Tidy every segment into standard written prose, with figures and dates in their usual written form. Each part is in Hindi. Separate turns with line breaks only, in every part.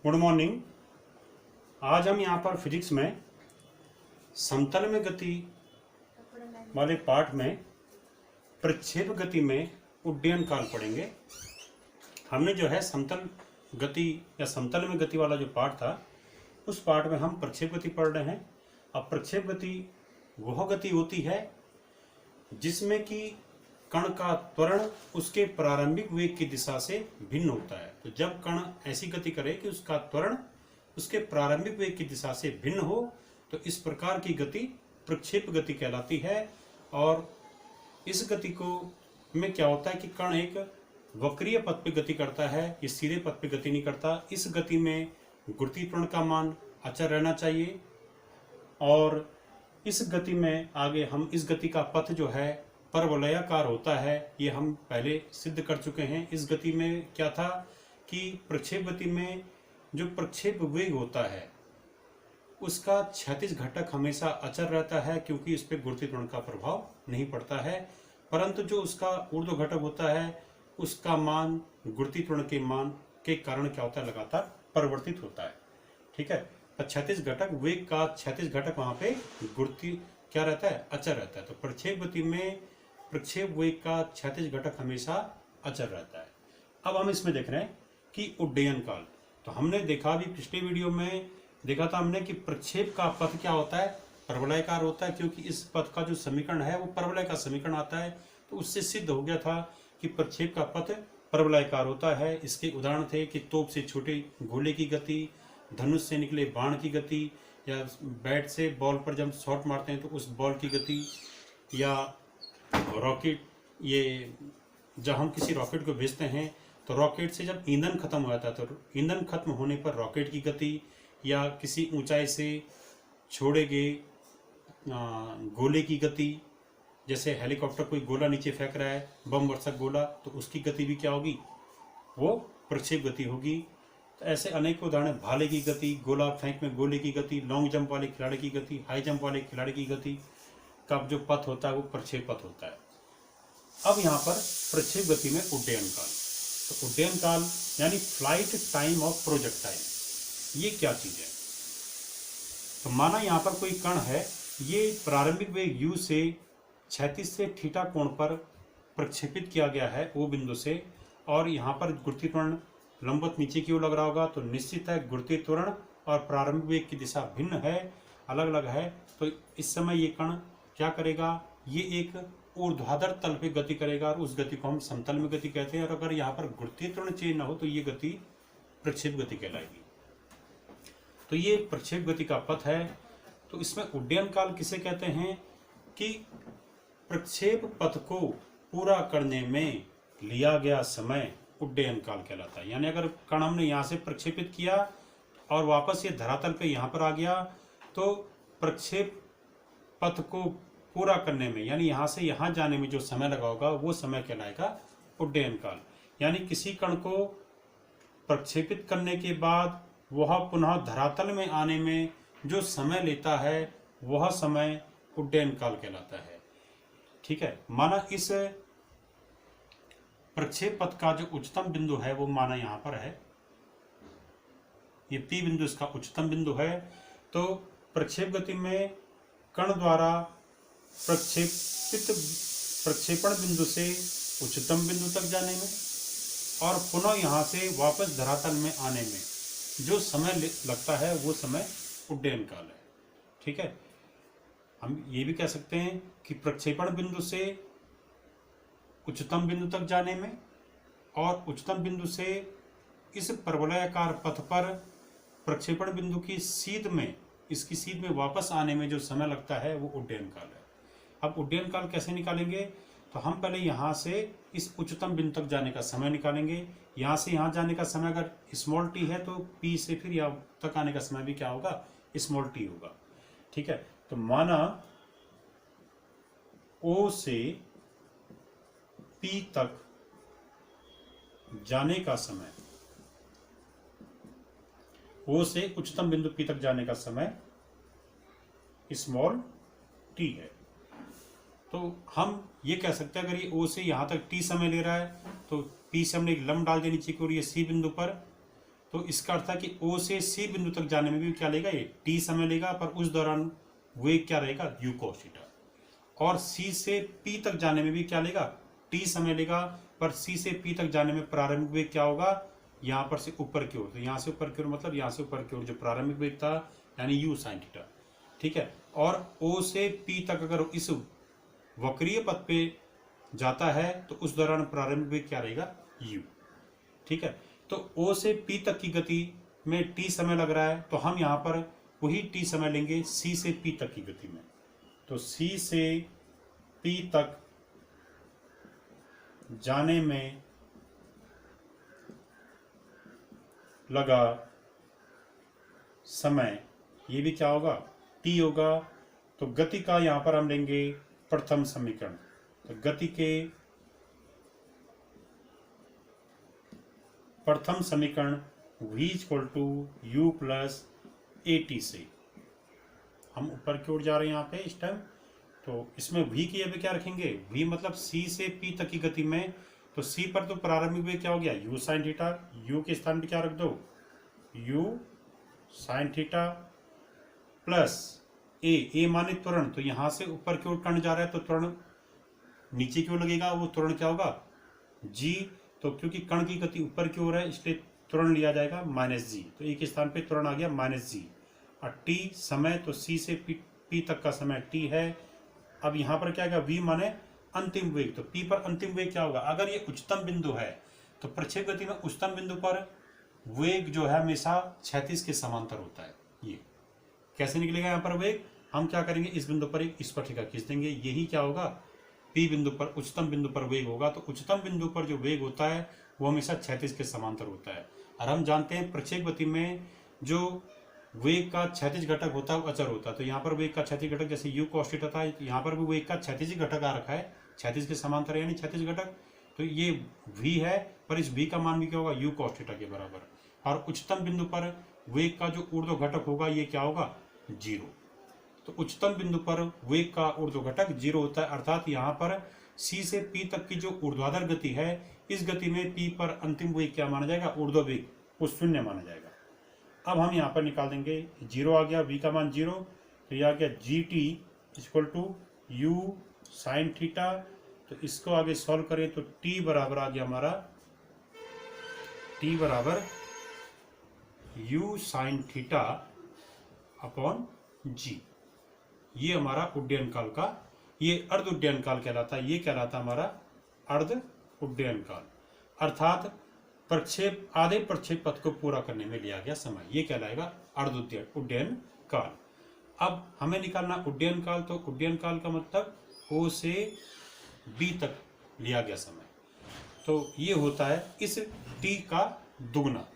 Good morning. आज हम यहाँ पर फिजिक्स में समतल में गति वाले पार्ट में प्रक्षेप गति में उड्डयन काल पढ़ेंगे। हमने जो है समतल गति या समतल में गति वाला जो पार्ट था उस पार्ट में हम प्रक्षेप गति पढ़ रहे हैं। अब प्रक्षेप गति वह गति होती है जिसमें कि कण का त्वरण उसके प्रारंभिक वेग की दिशा से भिन्न होता है। तो जब कण ऐसी गति करे कि उसका त्वरण उसके प्रारंभिक वेग की दिशा से भिन्न हो तो इस प्रकार की गति प्रक्षेप गति कहलाती है। और इस गति को में क्या होता है कि कण एक वक्रीय पथ पे गति करता है, ये सीधे पथ पे गति नहीं करता। इस गति में गुरुत्वीय त्वरण का मान अचर रहना चाहिए और इस गति में आगे हम इस गति का पथ जो है परवलयाकार होता है, ये हम पहले सिद्ध कर चुके हैं। इस गति में क्या था कि प्रक्षेप गति में जो प्रक्षेप वेग होता है उसका क्षैतिज घटक हमेशा अचर रहता है क्योंकि इस पर गुरुत्वीय त्वरण का प्रभाव नहीं पड़ता है, परंतु जो उसका ऊर्ध्व घटक होता है उसका मान गुरुत्वीय त्वरण के मान के कारण क्या होता है, लगातार परिवर्तित होता है। ठीक है, क्षैतिज घटक वेग का क्षैतिज घटक वहां पे गुरुत्वीय क्या रहता है, अचर रहता है। तो प्रक्षेप गति में प्रक्षेप वेग का क्षैतिज घटक हमेशा अचर रहता है। अब हम इसमें देख रहे हैं कि उड्डयन काल। तो हमने देखा भी पिछले वीडियो में देखा था हमने कि प्रक्षेप का पथ क्या होता है, परवलयाकार होता है, क्योंकि इस पथ का जो समीकरण है वो परवलय का समीकरण आता है। तो उससे सिद्ध हो गया था कि प्रक्षेप का पथ परवलयाकार होता है। इसके उदाहरण थे कि तोप से छोटे गोले की गति, धनुष से निकले बाण की गति, या बैट से बॉल पर जब शॉट मारते हैं तो उस बॉल की गति, या रॉकेट, ये जब हम किसी रॉकेट को भेजते हैं तो रॉकेट से जब ईंधन खत्म हो जाता है तो ईंधन खत्म होने पर रॉकेट की गति, या किसी ऊंचाई से छोड़े गए गोले की गति, जैसे हेलीकॉप्टर कोई गोला नीचे फेंक रहा है, बम वर्षक गोला, तो उसकी गति भी क्या होगी, वो प्रक्षेप गति होगी। तो ऐसे अनेक उदाहरण, भाले की गति, गोला फेंक में गोले की गति, लॉन्ग जंप वाले खिलाड़ी की गति, हाई जंप वाले खिलाड़ी की गति का जो पथ होता है वो प्रक्षेप पथ होता है। अब यहाँ पर प्रक्षेप गति में उड्डयन काल। तो उड्डयन काल यानी फ्लाइट टाइम ऑफ प्रोजेक्टाइल, ये क्या चीज है। तो माना यहाँ पर कोई कण है, ये प्रारंभिक वेग u से क्षैतिज से थीटा कोण पर प्रक्षेपित किया गया है O बिंदु से, और यहाँ पर गुरुत्वीय त्वरण लंबवत नीचे की ओर लग रहा होगा। तो निश्चित है गुरुत्वीय त्वरण और प्रारंभिक वेग की दिशा भिन्न है, अलग अलग है। तो इस समय ये कण क्या करेगा, ये एक ऊर्ध्वाधर तल पे गति करेगा और उस गति को हम समतल में गति कहते हैं। और अगर यहाँ पर गुरुत्वीय त्वरण चेंज न हो तो ये गति प्रक्षेप गति कहलाएगी। तो ये प्रक्षेप गति का पथ है। तो इसमें उड्डयन काल किसे कहते हैं कि प्रक्षेप पथ को पूरा करने में लिया गया समय उड्डयन काल कहलाता है। यानी अगर कण हमने यहाँ से प्रक्षेपित किया और वापस ये धरातल पे यहाँ पर आ गया तो प्रक्षेप पथ को पूरा करने में, यानी यहाँ से यहाँ जाने में जो समय लगा होगा वो समय कहलाएगा उड्डयन काल। यानी किसी कण को प्रक्षेपित करने के बाद वह पुनः धरातल में आने में जो समय लेता है वह समय उड्डयन काल कहलाता है। ठीक है, माना इस प्रक्षेप पथ का जो उच्चतम बिंदु है वो माना यहाँ पर है, ये P बिंदु इसका उच्चतम बिंदु है। तो प्रक्षेप गति में कण द्वारा प्रक्षेपण बिंदु से उच्चतम बिंदु तक जाने में और पुनः यहाँ से वापस धरातल में आने में जो समय लगता है वो समय उड्डयन काल है। ठीक है, हम ये भी कह सकते हैं कि प्रक्षेपण बिंदु से उच्चतम बिंदु तक जाने में और उच्चतम बिंदु से इस परवलयाकार पथ पर प्रक्षेपण बिंदु की सीध में, इसकी सीध में वापस आने में जो समय लगता है वो उड्डयन काल है। अब उड्डयन काल कैसे निकालेंगे, तो हम पहले यहाँ से इस उच्चतम बिंदु तक जाने का समय निकालेंगे। यहाँ से यहाँ जाने का समय अगर स्मॉल t है तो P से फिर यहाँ तक आने का समय भी क्या होगा, स्मॉल t होगा। ठीक है, तो माना O से P तक जाने का समय, O से उच्चतम बिंदु P तक जाने का समय स्मॉल t है। तो हम ये कह सकते हैं अगर ये O से यहाँ तक t समय ले रहा है तो P से हमने एक लंब डाल दिया नीचे की ओर ये C बिंदु पर, तो इसका अर्थ है कि O से C बिंदु तक जाने में भी क्या लेगा, ये t समय लेगा, पर उस दौरान वेग क्या रहेगा, u cos थीटा। और C से P तक जाने में भी क्या लेगा, t समय लेगा, पर C से P तक जाने में प्रारंभिक वेग क्या होगा, यहाँ पर से ऊपर की ओर, तो यहाँ से ऊपर की ओर मतलब यहाँ से ऊपर की ओर जो प्रारंभिक वेग था यानी u sin थीटा, ठीक है। और O से P तक अगर इस वक्रीय पथ पे जाता है तो उस दौरान प्रारंभिक वेग क्या रहेगा, u, ठीक है। तो O से P तक की गति में t समय लग रहा है, तो हम यहाँ पर वही t समय लेंगे C से P तक की गति में। तो C से P तक जाने में लगा समय, ये भी क्या होगा, t होगा। तो गति का यहाँ पर हम लेंगे प्रथम समीकरण। तो गति के प्रथम समीकरण v = u प्लस at से हम ऊपर की ओर जा रहे हैं यहाँ पे इस टाइम। तो इसमें v की जगह क्या रखेंगे, v मतलब c से p तक की गति में, तो c पर तो प्रारंभिक वेग क्या हो गया, u sin थीटा, u के स्थान पे क्या रख दो, u sin theta plus a माने त्वरण, तो यहाँ से ऊपर की ओर कण जा रहा है तो त्वरण नीचे की ओर लगेगा, वो त्वरण क्या होगा, g। तो क्योंकि कण की गति ऊपर की ओर है इसलिए त्वरण लिया जाएगा -g, तो एक स्थान पे त्वरण आ गया -g। और t समय, तो c से p तक का समय t है। अब यहाँ पर क्या आएगा, v माने अंतिम वेग, तो p पर अंतिम वेग क्या होगा, अगर ये उच्चतम बिंदु है तो प्रक्षेप गति में उच्चतम बिंदु पर वेग जो है हमेशा क्षैतिज के समांतर होता है। ये कैसे निकलेगा, यहाँ पर वेग हम क्या करेंगे, इस बिंदु पर एक स्पर्शिका खींच देंगे, यही क्या होगा, P बिंदु पर उच्चतम बिंदु पर वेग होगा। तो उच्चतम बिंदु पर जो वेग होता है वो हमेशा क्षैतिज के समांतर होता है। और हम जानते हैं प्रक्षेप गति में जो वेग का क्षैतिज घटक होता है वो अचर होता है। तो यहाँ पर वेग का क्षैतिज घटक जैसे u cos थीटा था, यहाँ पर भी वेग का क्षैतिज घटक आ रखा है, क्षैतिज के समांतर यानी क्षैतिज घटक। तो ये v है, पर इस v का मान भी क्या होगा, u cos थीटा के बराबर। और उच्चतम बिंदु पर वेग का जो ऊर्ध्व घटक होगा ये क्या होगा, 0। तो उच्चतम बिंदु पर वेग का ऊर्ध्व घटक 0 होता है, अर्थात यहाँ पर C से P तक की जो ऊर्ध्वाधर गति है, इस गति में P पर अंतिम वेग क्या माना जाएगा, ऊर्ध्व वेग, वो 0 माना जाएगा। अब हम यहाँ पर निकाल देंगे, 0 आ गया, v का मान 0, तो यह आ गया gt = u sin थीटा। तो इसको आगे सॉल्व करें तो t बराबर आ गया हमारा, t बराबर u sin theta upon g। ये हमारा उड्डयन काल का, ये अर्ध उड्डयन काल कहलाता है, ये कहलाता हमारा अर्ध उड्डयन काल, अर्थात प्रक्षेप आधे प्रक्षेप पथ को पूरा करने में लिया गया समय, ये कहलाएगा अर्ध उड्डयन काल। अब हमें निकालना उड्डयन काल, तो उड्डयन काल का मतलब O से B तक लिया गया समय, तो ये होता है इस t का दुगना।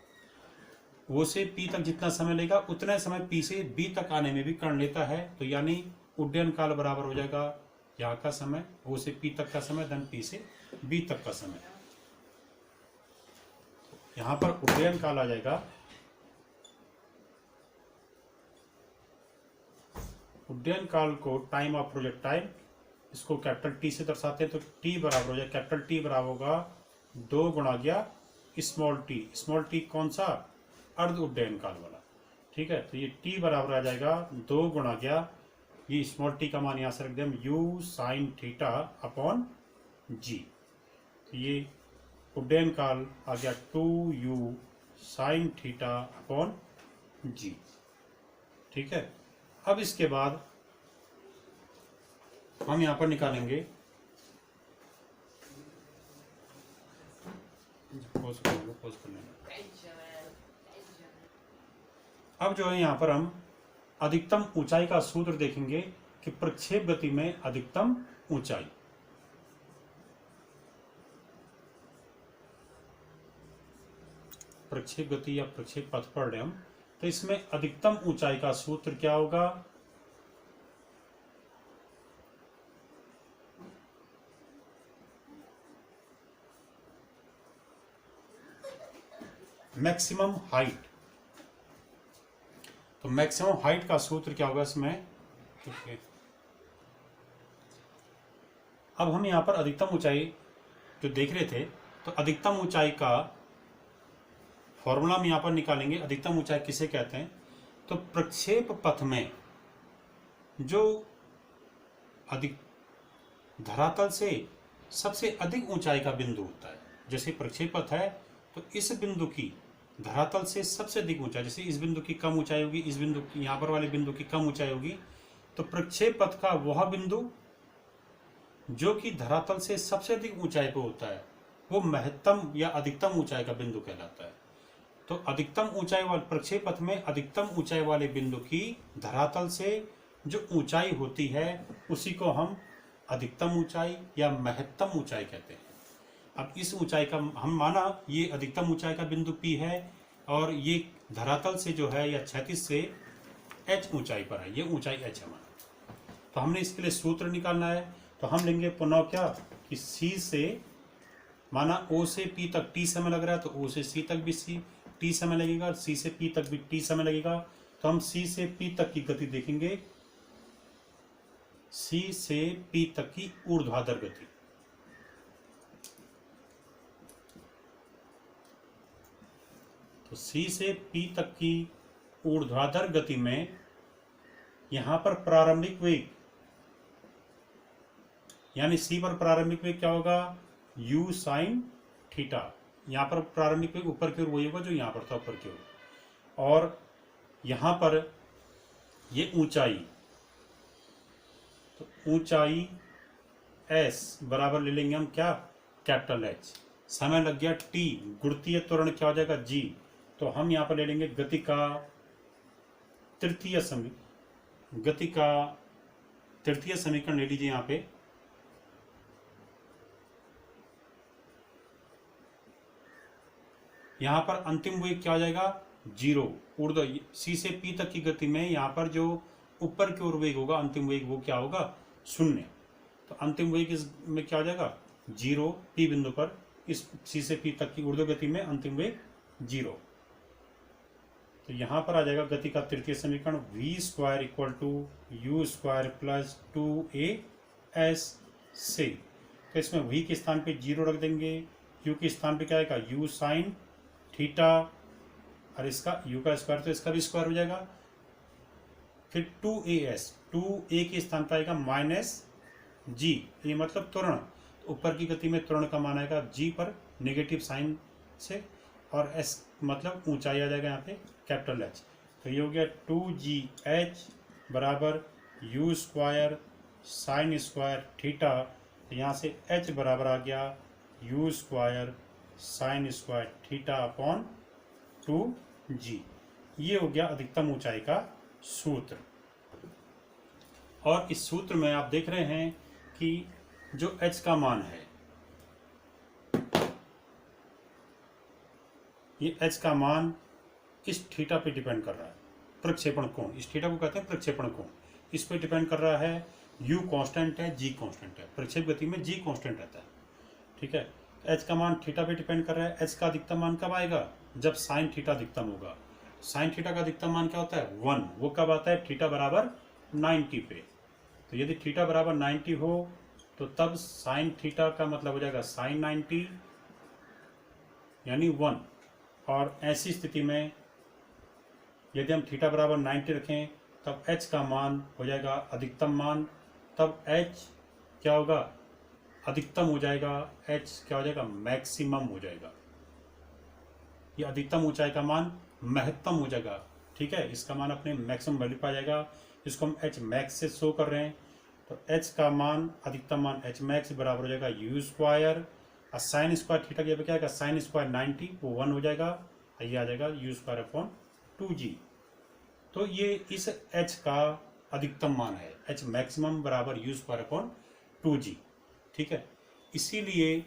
O से P तक जितना समय लेगा उतना समय P से B तक आने में भी कण लेता है, तो यानी उड्डयन काल बराबर हो जाएगा यहाँ का समय, O से P तक का समय धन P से B तक का समय। यहाँ पर उड्डयन काल आ जाएगा, उड्डयन काल को टाइम ऑफ प्रोजेक्टाइल, इसको कैपिटल T से दर्शाते हैं, तो T बराबर हो जाए, कैपिटल T बराबर होगा 2 गुणा गया स्मॉल t। स्मॉल t कौन सा, अर्ध उड्डयन काल वाला, ठीक है। तो ये t बराबर आ जाएगा 2 गुणा गया, ये स्मॉल t का मान यहाँ से रख दिया u sin theta upon g। तो ये उड्डयन काल आ गया 2u sin theta upon g, ठीक है। अब इसके बाद हम यहाँ पर निकालेंगे, पोज कर लेंगे। अब जो है यहाँ पर हम अधिकतम ऊंचाई का सूत्र देखेंगे कि प्रक्षेप गति में अधिकतम ऊंचाई, प्रक्षेप गति या प्रक्षेप पथ पढ़ रहे हम, तो इसमें अधिकतम ऊंचाई का सूत्र क्या होगा, मैक्सिमम हाइट। तो मैक्सिमम हाइट का सूत्र क्या होगा इसमें, ठीक है। अब हम यहाँ पर अधिकतम ऊंचाई जो देख रहे थे, तो अधिकतम ऊंचाई का फॉर्मूला हम यहाँ पर निकालेंगे। अधिकतम ऊंचाई किसे कहते हैं? तो प्रक्षेप पथ में जो अधिक धरातल से सबसे अधिक ऊंचाई का बिंदु होता है, जैसे प्रक्षेप पथ है तो इस बिंदु की धरातल से सबसे अधिक ऊंचाई, जैसे इस बिंदु की कम ऊंचाई होगी, इस बिंदु की यहाँ पर वाले बिंदु की कम ऊंचाई होगी, तो प्रक्षेप पथ का वह बिंदु जो कि धरातल से सबसे अधिक ऊंचाई पर होता है वो महत्तम या अधिकतम ऊंचाई का बिंदु कहलाता है। तो अधिकतम ऊंचाई वाले प्रक्षेप पथ में अधिकतम ऊंचाई वाले बिंदु की धरातल से जो ऊंचाई होती है उसी को हम अधिकतम ऊंचाई या महत्तम ऊंचाई कहते हैं। अब इस ऊंचाई का हम माना ये अधिकतम ऊंचाई का बिंदु P है और ये धरातल से जो है या क्षैतिज से h ऊंचाई पर है, ये ऊंचाई h है माना। तो हमने इसके लिए सूत्र निकालना है, तो हम लेंगे पुनः क्या कि C से माना O से P तक T समय लग रहा है तो O से C तक भी T समय लगेगा, C से P तक भी T समय लगेगा। तो हम C से P तक की गति देखेंगे, C से P तक की ऊर्ध्वाधर गति। तो C से P तक की ऊर्ध्वाधर गति में यहां पर प्रारंभिक वेग यानी C पर प्रारंभिक वेग क्या होगा? U sine theta. यहाँ पर प्रारंभिक वेग ऊपर की ओर वही होगा जो यहाँ पर था, ऊपर की ओर। और यहाँ पर ये ऊंचाई, तो ऊंचाई S बराबर ले लेंगे हम क्या? Capital H। समय लग गया T, गुरुत्वीय त्वरण क्या हो जाएगा? G। तो हम यहाँ पर ले लेंगे गति का तृतीय समीकरण ले लीजिए यहाँ पे। यहाँ पर अंतिम वेग क्या हो जाएगा? 0। ऊर्ध्व C से P तक की गति में यहाँ पर जो ऊपर की ओर वेग होगा अंतिम वेग वो क्या होगा? 0। तो अंतिम वेग इसमें क्या हो जाएगा? 0। P बिंदु पर इस C से P तक की ऊर्ध्व गति में अंतिम वेग 0। तो यहाँ पर आ जाएगा गति का तृतीय समीकरण v² equal to u² plus 2as से। तो इसमें v के स्थान पे 0 रख देंगे, u के स्थान पे क्या आएगा? u साइन थीटा, और इसका u का स्क्वायर तो इसका भी स्क्वायर हो जाएगा। फिर 2as, 2a के स्थान पर आएगा माइनस g, ये मतलब त्वरण। ऊपर की गति में त्वरण का मान आएगा g पर नेगेटिव साइन से, और s मतलब ऊंचाई आ जाएगा यहाँ पे कैपिटल H। तो ये हो गया 2gh बराबर u² साइन स्क्वायर थीटा। तो यहाँ से h बराबर आ गया u² sine square theta upon 2g। ये हो गया अधिकतम ऊंचाई का सूत्र। और इस सूत्र में आप देख रहे हैं कि जो h का मान है, ये h का मान इस थीटा पे डिपेंड कर रहा है, प्रक्षेपण कोण। इस थीटा को कहते हैं प्रक्षेपण कोण। इस पे डिपेंड कर रहा है। u कांस्टेंट है, g कांस्टेंट है। प्रक्षेप गति में g कांस्टेंट रहता है, ठीक है। h का मान थीटा पे डिपेंड कर रहा है। h का अधिकतम मान कब आएगा? जब साइन थीटा अधिकतम होगा। साइन थीटा का अधिकतम मान क्या होता है? 1। वो कब आता है? थीटा बराबर 90 पे। तो यदि थीटा बराबर 90 हो तो तब साइन थीटा का मतलब हो जाएगा साइन 90 यानी 1। और ऐसी स्थिति में यदि हम थीटा बराबर 90 रखें तब h का मान हो जाएगा अधिकतम मान। तब h क्या होगा? अधिकतम हो जाएगा। h क्या हो जाएगा? मैक्सिमम हो जाएगा। ये अधिकतम ऊंचाई का मान महत्तम हो जाएगा, ठीक है। इसका मान अपने मैक्सिमम वैल्यू पर आ जाएगा। इसको हम h मैक्स से शो कर रहे हैं। तो h का मान अधिकतम मान h मैक्स बराबर हो जाएगा u²। साइन स्क्वायर थीटा के क्या आएगा? साइन स्क्वायर 90 वो 1 हो जाएगा। ये आ जाएगा u² अपॉन 2g। तो ये इस h का अधिकतम मान है। h मैक्सिमम बराबर u² अपॉन 2g, ठीक है। इसीलिए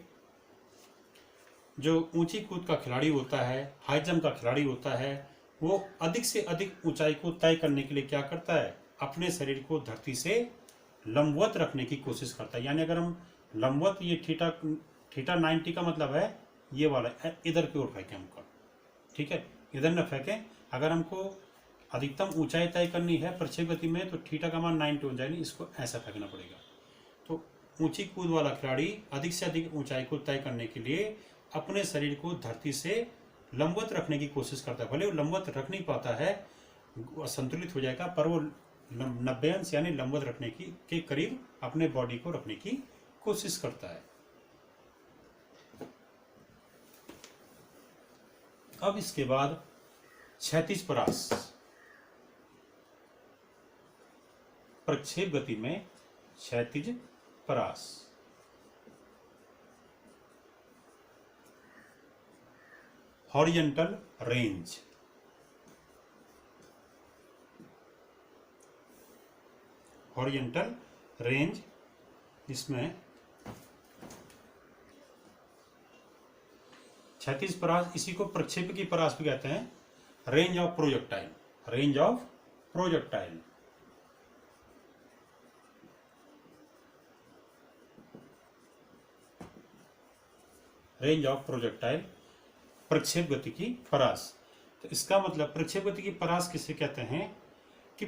जो ऊंची कूद का खिलाड़ी होता है, हाई जंप का खिलाड़ी होता है, वो अधिक से अधिक ऊंचाई को तय करने के लिए क्या करता है? अपने शरीर को धरती से लंबवत रखने की कोशिश करता है। यानी अगर हम लंबवत, ये थीटा 90 का मतलब है ये वाला इधर की ओर फेंकें हमको, ठीक है, इधर न फेंकें। अगर हमको अधिकतम ऊंचाई तय करनी है प्रक्षेप गति में तो थीटा का मान 90 हो जाएगी, इसको ऐसा फेंकना पड़ेगा। तो ऊंची कूद वाला खिलाड़ी अधिक से अधिक ऊंचाई को तय करने के लिए अपने शरीर को धरती से लंबवत रखने की कोशिश करता है। भले वो लंबवत रख नहीं पाता है, असंतुलित हो जाएगा, पर वो 90 अंश यानी लंबवत रखने की के करीब अपने बॉडी को रखने की कोशिश करता है। अब इसके बाद क्षैतिज परास, प्रक्षेप गति में क्षैतिज परास। हॉरिजॉन्टल रेंज, हॉरिजॉन्टल रेंज, इसमें क्षैतिज परास, इसी को प्रक्षेप की परास भी कहते हैं। Range of projectile, range of projectile, range of projectile, प्रक्षेप गति की परास। तो इसका मतलब प्रक्षेप गति की परास किसे कहते हैं कि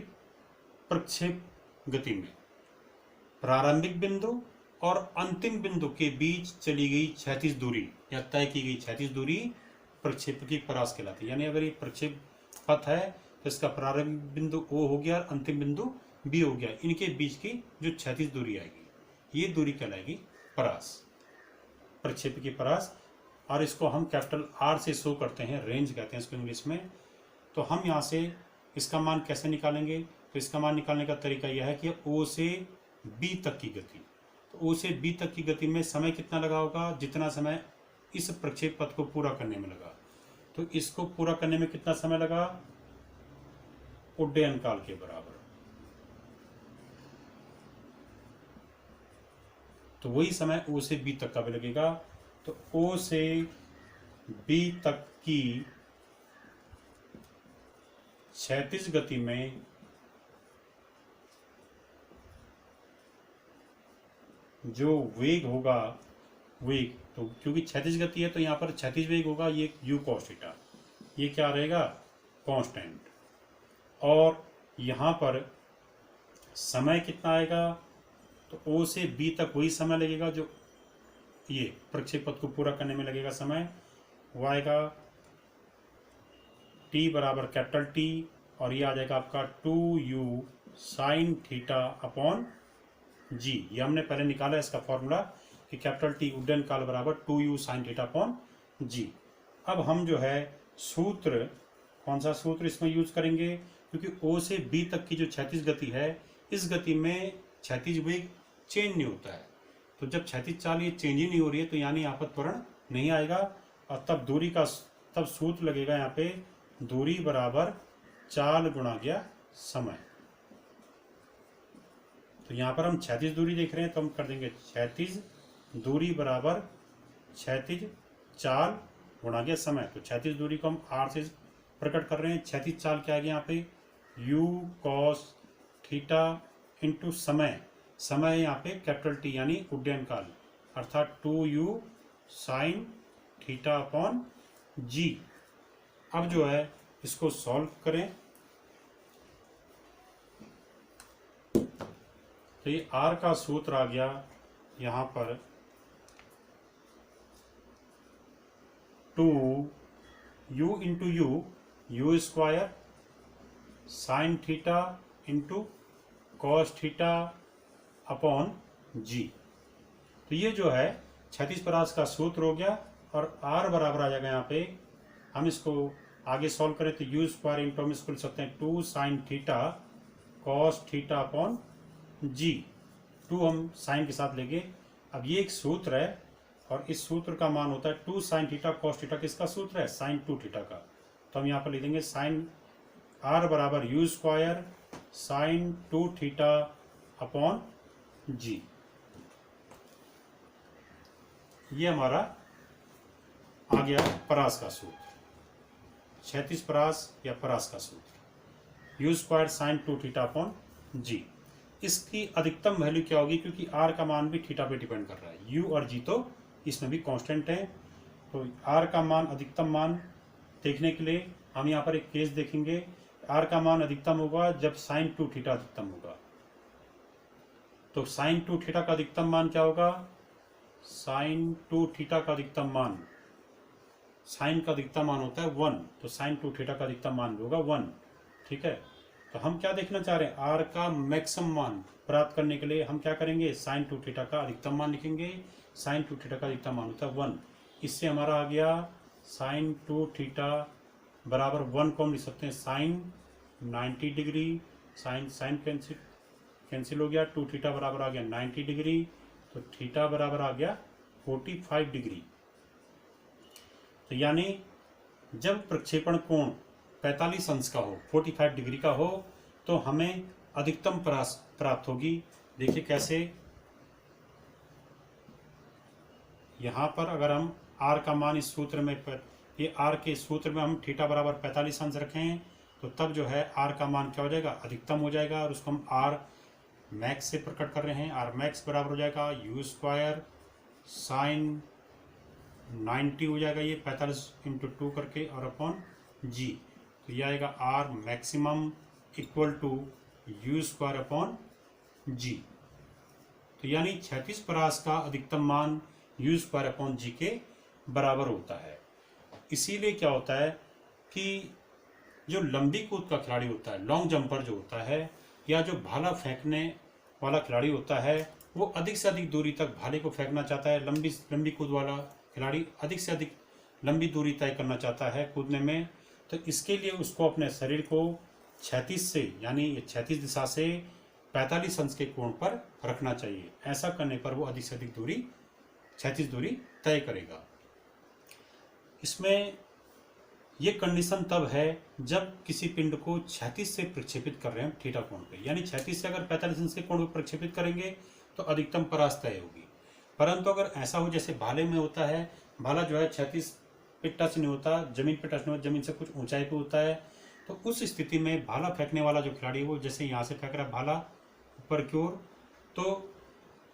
प्रक्षेप गति में प्रारंभिक बिंदु और अंतिम बिंदु के बीच चली गई क्षैतिज दूरी या तय की गई क्षैतिज दूरी प्रक्षेप की परास कहलाती है। यानी अगर ये प्रक्षेप पथ है तो इसका प्रारंभिक बिंदु O हो गया और अंतिम बिंदु B हो गया, इनके बीच की जो क्षैतिज दूरी आएगी ये दूरी कहलाएगी परास, प्रक्षेप की परास। और इसको हम कैपिटल R से शो करते हैं, रेंज कहते हैं इसको इंग्लिश में। तो हम यहाँ से इसका मान कैसे निकालेंगे, तो इसका मान निकालने का तरीका यह है कि O से B तक की गति, तो O से B तक की गति में समय कितना लगा होगा, जितना समय इस प्रक्षेप पथ को पूरा करने में लगा। तो इसको पूरा करने में कितना समय लगा, उड्डयन काल के बराबर। तो वही समय O से B तक का भी लगेगा। तो O से B तक की क्षैतिज गति में जो वेग होगा, वेग तो क्योंकि क्षैतिज गति है तो यहाँ पर क्षैतिज वेग होगा ये u cos थीटा, ये क्या रहेगा कांस्टेंट। और यहाँ पर समय कितना आएगा, तो O से B तक वही समय लगेगा जो ये प्रक्षेप पथ को पूरा करने में लगेगा समय, वो आएगा T बराबर कैपिटल T और ये आ जाएगा आपका 2u sine theta upon G। ये हमने पहले निकाला इसका फॉर्मूला कि कैपिटल T उड्डयन काल बराबर 2u sine theta upon G। अब हम जो है सूत्र, कौन सा सूत्र इसमें यूज करेंगे, क्योंकि O से B तक की जो क्षैतिज गति है इस गति में क्षैतिज वेग चेंज नहीं होता है। तो जब क्षैतिज चाल ये चेंज ही नहीं हो रही है तो यानी यहाँ पर त्वरण नहीं आएगा और तब दूरी का तब सूत्र लगेगा यहाँ पे दूरी बराबर चाल गुणा गया समय। तो यहाँ पर हम क्षैतिज दूरी देख रहे हैं तो हम कर देंगे क्षैतिज दूरी बराबर क्षैतिज चाल गुणा गया समय। तो क्षैतिज दूरी को हम R से प्रकट कर रहे हैं। क्षैतिज चाल क्या आ गया यहाँ पे u cos थीटा इंटू समय, समय यहाँ पे कैपिटल T यानी उड्डयन काल अर्थात 2u sine theta upon G। अब जो है इसको सॉल्व करें तो ये R का सूत्र आ गया यहाँ पर 2u into u square sine theta into cos theta upon G। तो ये जो है क्षैतिज परास का सूत्र हो गया और R बराबर आ जाएगा यहाँ पे, हम इसको आगे सॉल्व करें तो u स्क्वायर इंटू हम इसको लिख सकते हैं 2 sine theta cos theta upon G। 2 हम साइन के साथ लेंगे। अब ये एक सूत्र है और इस सूत्र का मान होता है 2 साइन थीटा कॉस थीटा, किसका सूत्र है साइन 2 थीटा का। तो हम यहाँ पर लिख देंगे साइन R बराबर u square sine 2 theta upon G। ये हमारा आ गया परास का सूत्र, क्षैतिज परास या परास का सूत्र u square sine 2 theta upon G। इसकी अधिकतम वैल्यू क्या होगी, क्योंकि R का मान भी थीटा पे डिपेंड कर रहा है, u और G तो इसमें भी कांस्टेंट है। तो R का मान अधिकतम मान देखने के लिए हम यहाँ पर एक केस देखेंगे। R का मान अधिकतम होगा जब साइन 2 थीटा अधिकतम होगा। तो साइन 2 थीटा का अधिकतम मान क्या होगा, साइन 2 थीटा का अधिकतम मान साइन का अधिकतम मान होता है 1, तो साइन 2 थीटा का अधिकतम मान भी होगा 1। ठीक है, तो हम क्या देखना चाह रहे हैं, आर का मैक्सिमम मान प्राप्त करने के लिए हम क्या करेंगे, साइन 2 थीटा का अधिकतम मान लिखेंगे। साइन 2 थीटा का अधिकतम मान होता है 1। इससे हमारा आ गया साइन 2 थीटा बराबर 1 को हम लिख सकते हैं sine 90 degree. Sine sine cancel हो गया, 2 थीटा बराबर आ गया 90 डिग्री, तो थीटा बराबर आ गया 45 डिग्री। तो यानी जब प्रक्षेपण कोण 45 अंश का हो, 45 डिग्री का हो, तो हमें अधिकतम प्राप्त होगी। देखिए कैसे, यहां पर अगर हम आर का मान इस सूत्र में ये आर के सूत्र में हम थीटा बराबर 45 अंश रखें, तो तब जो है आर का मान क्या हो जाएगा, अधिकतम हो जाएगा। और उसको हम आर मैक्स से प्रकट कर रहे हैं। आर मैक्स बराबर हो जाएगा यू स्क्वायर साइन 90 हो जाएगा, ये 45 इंटू 2 करके, और अपॉन जी। तो ये आएगा R maximum equal to u square upon g. तो यानी क्षैतिज परास का अधिकतम मान यू स्क्वायर अपॉन जी के बराबर होता है। इसीलिए क्या होता है कि जो लंबी कूद का खिलाड़ी होता है, लॉन्ग जंपर जो होता है, या जो भाला फेंकने वाला खिलाड़ी होता है, वो अधिक से अधिक दूरी तक भाले को फेंकना चाहता है। लंबी कूद वाला खिलाड़ी अधिक से अधिक लंबी दूरी तय करना चाहता है कूदने में। तो इसके लिए उसको अपने शरीर को क्षैतिज से, यानी क्षैतिज दिशा से 45 अंश के कोण पर रखना चाहिए। ऐसा करने पर वो अधिक से अधिक दूरी, क्षैतिज दूरी तय करेगा। इसमें ये कंडीशन तब है जब किसी पिंड को क्षैतिज से प्रक्षेपित कर रहे हैं थीटा कोण पे, यानी क्षैतिज से अगर 45 अंश के कोण पर प्रक्षेपित करेंगे तो अधिकतम परास तय होगी। परंतु अगर ऐसा हो जैसे भाले में होता है, भाला जो है क्षैतिज पे टच नहीं होता, जमीन पे टच नहीं होता, जमीन से कुछ ऊंचाई पे होता है, तो उस स्थिति में भाला फेंकने वाला जो खिलाड़ी है वो जैसे यहाँ से फेंक रहा है भाला ऊपर की ओर, तो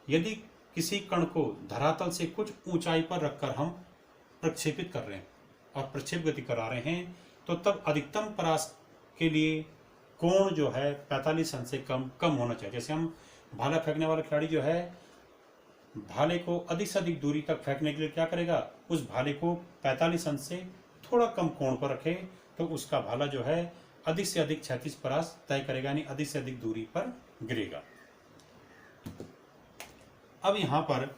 यदि किसी कण को धरातल से कुछ ऊंचाई पर रखकर हम प्रक्षेपित कर रहे हैं और प्रक्षेप गति करा रहे हैं, तो तब अधिकतम परास के लिए कोण जो है 45 अंश से कम होना चाहिए। जैसे हम भाला फेंकने वाला खिलाड़ी जो है भाले को अधिक से अधिक दूरी तक फेंकने के लिए क्या करेगा, उस भाले को 45 अंश से थोड़ा कम कोण पर रखे, तो उसका भाला जो है अधिक से अधिक क्षैतिज परास तय करेगा, यानी अधिक से अधिक दूरी पर गिरेगा। अब यहां पर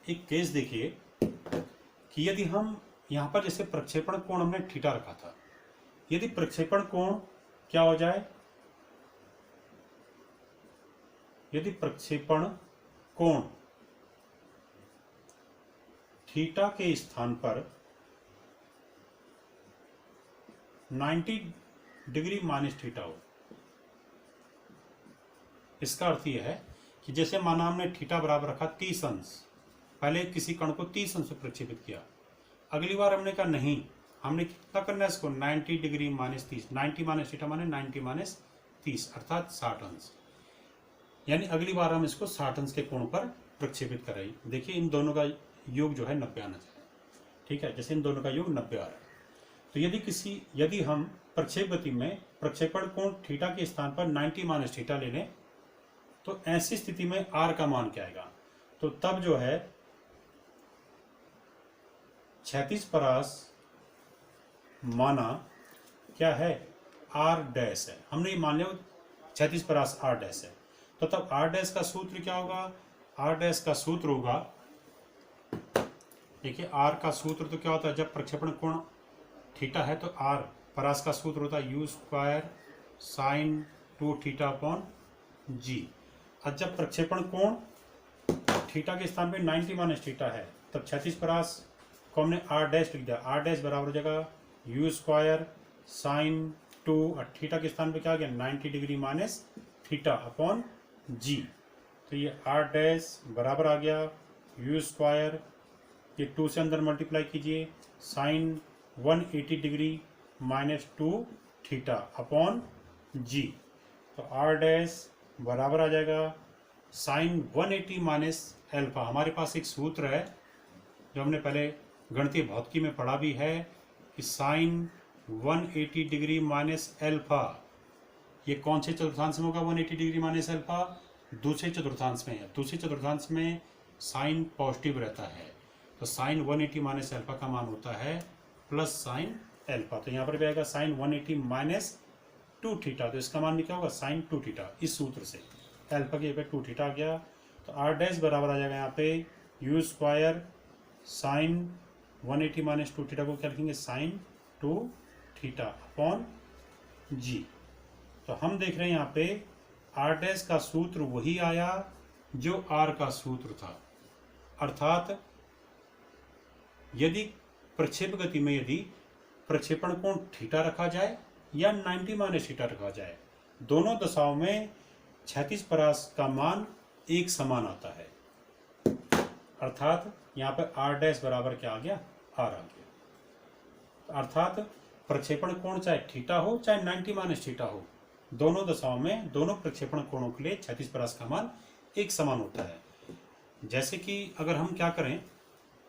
एक केस देखिए कि यदि हम यहां पर जैसे प्रक्षेपण कोण हमने थीटा रखा था, यदि प्रक्षेपण कोण क्या हो जाए, यदि प्रक्षेपण कोण थीटा के स्थान पर 90 डिग्री माइनस थीटा हो, इसका अर्थ यह है कि जैसे माना हमने थीटा बराबर रखा 30 अंश, पहले किसी कण को 30 अंश से प्रक्षेपित किया, अगली बार हमने कहा नहीं, हमने कितना करना है इसको 90 डिग्री माइनस 30, 90 माइनस थीटा माने 90 माइनस 30 अर्थात 60 अंश, यानी अगली बार हम इसको 60 अंश के कोण पर प्रक्षेपित कर रहे हैं। देखिए इन दोनों का योग जो है 90 आना चाहिए, ठीक है, जैसे इन दोनों का योग 90 आ रहा है। तो यदि हम प्रक्षेप गति में प्रक्षेपण कोण थीटा के स्थान पर 90 माइनस थीटा ले लें, तो ऐसी स्थिति में आर का मान क्या आएगा, तो तब जो है क्षैतिज परास माना क्या है, आर डैश है, हमने ये मान लिया क्षैतिज परास आर डैश है, तो तब आर डैश का सूत्र क्या होगा, आर डैश का सूत्र होगा, देखिए आर का सूत्र तो क्या होता है, जब प्रक्षेपण कोण थीटा है तो आर परास का सूत्र होता है u square sine 2 theta upon g. अब जब प्रक्षेपण कोण थीटा के स्थान पे 90 माइनस थीटा है, तब क्षैतिज परास को हमने आर डैश लिख दिया, आर डैश बराबर हो जाएगा यू स्क्वायर साइन 2 और थीटा के स्थान पे क्या आ गया 90 degree minus theta upon g. तो ये आर डैश बराबर आ गया यू स्क्वायर, ये 2 से अंदर मल्टीप्लाई कीजिए, sine 180 degree minus 2 theta upon g. तो आर डैश बराबर आ जाएगा साइन 180 माइनस एल्फा। हमारे पास एक सूत्र है जो हमने पहले गणितीय भौतिकी में पढ़ा भी है कि साइन 180 डिग्री माइनस एल्फा, ये कौन से चतुर्थांश में होगा 180 डिग्री माइनस एल्फा, दूसरे चतुर्थांश में है। दूसरे चतुर्थांश में साइन पॉजिटिव रहता है, तो साइन 180 माइनस अल्फा का मान होता है प्लस साइन अल्फा। तो यहाँ पर भी आएगा साइन 180 माइनस 2 थीटा, तो इसका मान भी क्या होगा साइन 2 थीटा। इस सूत्र से अल्फा के पे 2 थीटा आ गया, तो आर डैश बराबर आ जाएगा यहाँ पे you square sign 180 minus 2 theta को क्या लिखेंगे साइन 2 थीटा अपॉन जी। तो हम देख रहे हैं यहाँ पे आर डैश का सूत्र वही आया जो आर का सूत्र था, अर्थात यदि प्रक्षेप गति में यदि प्रक्षेपण कोण थीटा रखा जाए या 90 माइनस थीटा रखा जाए, दोनों दशाओं में क्षैतिज परास का मान एक समान आता है। अर्थात यहाँ पर आर डैश बराबर क्या आ गया आर आ गया। अर्थात प्रक्षेपण कोण चाहे थीटा हो चाहे 90 माइनस थीटा हो, दोनों दशाओं में दोनों प्रक्षेपण कोणों के लिए क्षैतिज परास का मान एक समान होता है। जैसे कि अगर हम क्या करें,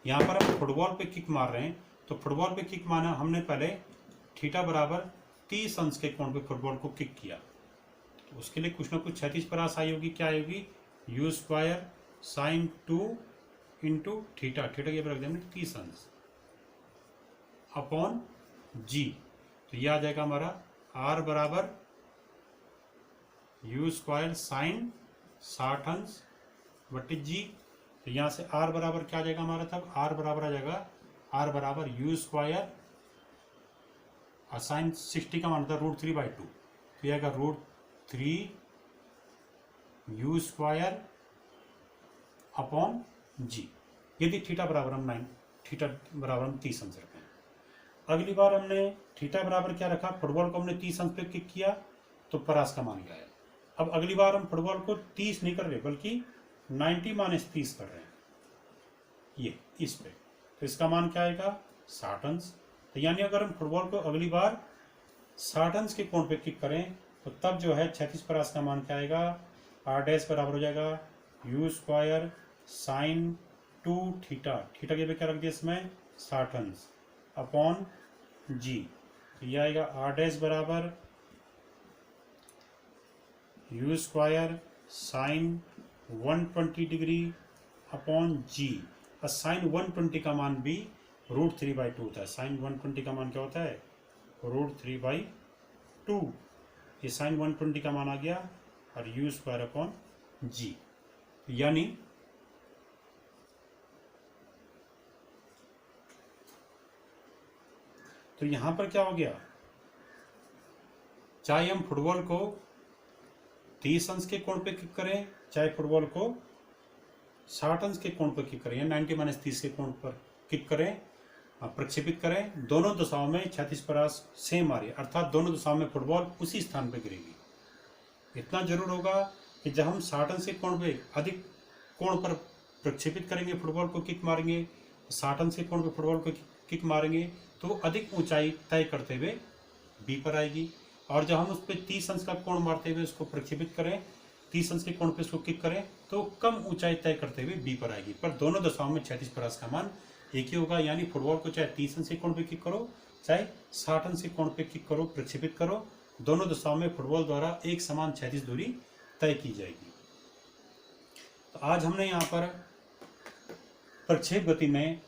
यहाँ पर हम फुटबॉल पे किक मार रहे हैं, तो फुटबॉल पे किक मारना हमने पहले थीटा बराबर 30 अंश के कोण पे फुटबॉल को किक किया, तो उसके लिए कुछ ना कुछ क्षैतिज परास आई होगी। क्या आएगी you square sine 2 into theta, theta के रख देंगे 30 अंश अपॉन जी। तो यह आ जाएगा हमारा आर बराबर यू स्क्वायर साइन 60 अंश बटे जी। तो यहाँ से आर बराबर क्या आ जाएगा हमारा, तब आर बराबर आ जाएगा आर बराबर यू स्क्वायर साइन 60 का मान होता है √3/2, तो यह आएगा √3 यू स्क्वायर अपॉन जी। यदि थीटा बराबर हम 30 अंश रखें। अगली बार हमने थीटा बराबर क्या रखा, फुटबॉल को हमने 30 अंश पे किक किया तो परास का मान गया है। अब अगली बार हम फुटबॉल को 30 नहीं कर रहे बल्कि 90 माइनस 30 कर रहे हैं, ये इस पे, तो इसका मान क्या आएगा 60 अंश। तो यानी अगर हम फुटबॉल को अगली बार 60 अंश के कोण पे किक करें तो तब जो है क्षैतिज परास का मान क्या आएगा, आर डैश बराबर हो जाएगा you square sine 2 theta, theta के पे क्या रख दिया इसमें 60 अंश अपॉन जी। तो यह आएगा आर डैश बराबर u square sine 120 degree upon g. और साइन 120 का मान भी √3/2 होता है। साइन 120 का मान क्या होता है √3/2। ये साइन 120 का मान आ गया और यू स्क्वायर अपॉन जी। यानी तो यहां पर क्या हो गया, चाहे हम फुटबॉल को 30 अंश के कोण पे किक करें चाहे फुटबॉल को 60 अंश के कोण पर किक करें या 90 माइनस 30 के कोण पर किक करें, प्रक्षेपित करें, दोनों दशाओं में क्षैतिज परास सेम आ रही है, अर्थात दोनों दशाओं में फुटबॉल उसी स्थान पर गिरेगी। इतना जरूर होगा कि जब हम 60 अंश के कोण पे अधिक कोण पर प्रक्षेपित करेंगे, फुटबॉल को किक मारेंगे, 60 अंश के कोण पर फुटबॉल को किक मारेंगे तो अधिक ऊंचाई तय करते हुए बी पर आएगी। और जब हम उस पर 30 अंश का कोण मारते हुए उसको प्रक्षेपित करें, 30 अंश के कोण पे उसको किक करें तो कम ऊंचाई तय करते हुए बी पर आएगी। पर दोनों दशाओं में क्षैतिज परास का मान एक ही होगा। यानी फुटबॉल को चाहे 30 अंश के कोण पे किक करो चाहे 60 अंश के कोण पे किक करो, प्रक्षेपित करो, दोनों दशाओं में फुटबॉल द्वारा एक समान क्षैतिज दूरी तय की जाएगी। तो आज हमने यहाँ पर प्रक्षेप गति में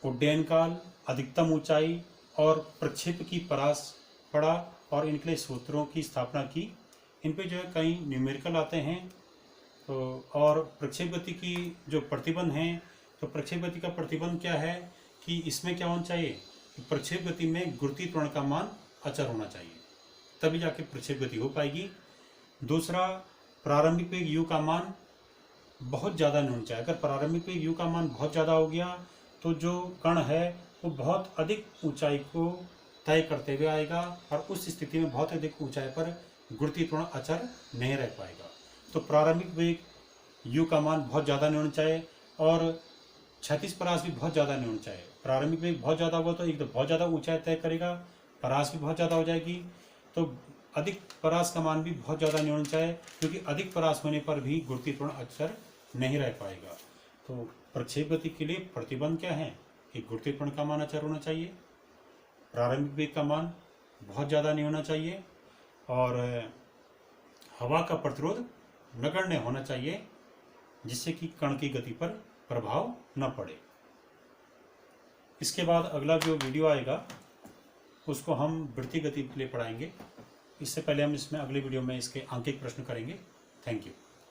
उड्डयन काल, अधिकतम ऊंचाई और प्रक्षेप की परास पढ़ा और इनके लिए सूत्रों की स्थापना की। इन पे जो है कई न्यूमेरिकल आते हैं। तो और प्रक्षेप गति की जो प्रतिबंध हैं, तो प्रक्षेप गति का प्रतिबंध क्या है कि इसमें क्या होना चाहिए कि प्रक्षेप गति में गुरुत्वीय त्वरण का मान अचर होना चाहिए, तभी जाके प्रक्षेप गति हो पाएगी। दूसरा, प्रारंभिक वेग u का मान बहुत ज़्यादा नहीं होना चाहिए। अगर प्रारंभिक वेग u का मान बहुत ज़्यादा हो गया तो जो कण है वो बहुत अधिक ऊंचाई को तय करते हुए आएगा और उस स्थिति में बहुत अधिक ऊंचाई पर गुरुत्वीय त्वरण अचर नहीं रह पाएगा। तो प्रारंभिक वेग u का मान बहुत ज़्यादा नहीं होना चाहिए और क्षैतिज परास भी बहुत ज़्यादा नहीं होना चाहिए। प्रारंभिक वेग बहुत ज़्यादा होगा तो एक तो बहुत ज़्यादा ऊंचाई तय करेगा, परास भी बहुत ज़्यादा हो जाएगी। तो अधिक परास का मान भी बहुत ज़्यादा नहीं होना चाहिए, क्योंकि अधिक परास होने पर भी गुरुत्वीय त्वरण अचर नहीं रह पाएगा। तो प्रक्षेप गति के लिए प्रतिबंध क्या है कि गुरुत्वीय त्वरण का मान अचर होना चाहिए, प्रारंभिक वेग का मान बहुत ज़्यादा नहीं होना चाहिए और हवा का प्रतिरोध नगण्य होना चाहिए, जिससे कि कण की गति पर प्रभाव न पड़े। इसके बाद अगला जो वीडियो आएगा उसको हम वृत्तीय गति के लिए पढ़ाएंगे। इससे पहले हम इसमें अगले वीडियो में इसके आंकिक प्रश्न करेंगे। Thank you.